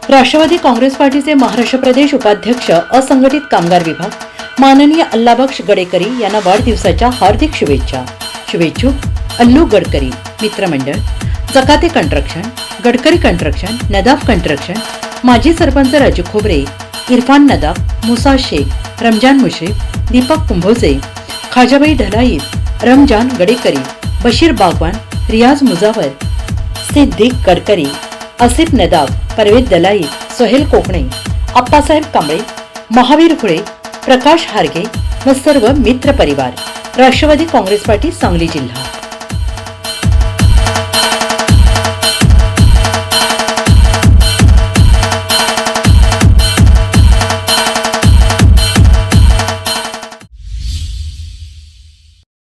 राष्ट्रवादी काँग्रेस पार्टीचे महाराष्ट्र प्रदेश उपाध्यक्ष असंघटित कामगार विभाग माननीय अल्लाबक्ष गडेकरी यांना वाढदिवसाच्या हार्दिक शुभेच्छा। शुभेच्छुक अल्लू गडकरी मित्रमंडळ, Jakate construction, Gadkari construction, Nadaf construction, माजी सरपंच राजू खोबरे, इरफान नदाफ, मुसा शेख, रमजान मुश्रीफ, दीपक कुंभोजे, खाजाबाई ढलाईत, रमजान गडेकरी, बशीर बागवान, रियाज मुजावर, सिद्दीक गडकरी, आसिफ नदाफ, परवेज दलाईत, सोहेल कोकणे, आप्पासाहेब कांबळे, महावीर हुळे, प्रकाश हारगे व सर्व मित्र परिवार। राष्ट्रवादी काँग्रेस पार्टी सांगली जिल्हा।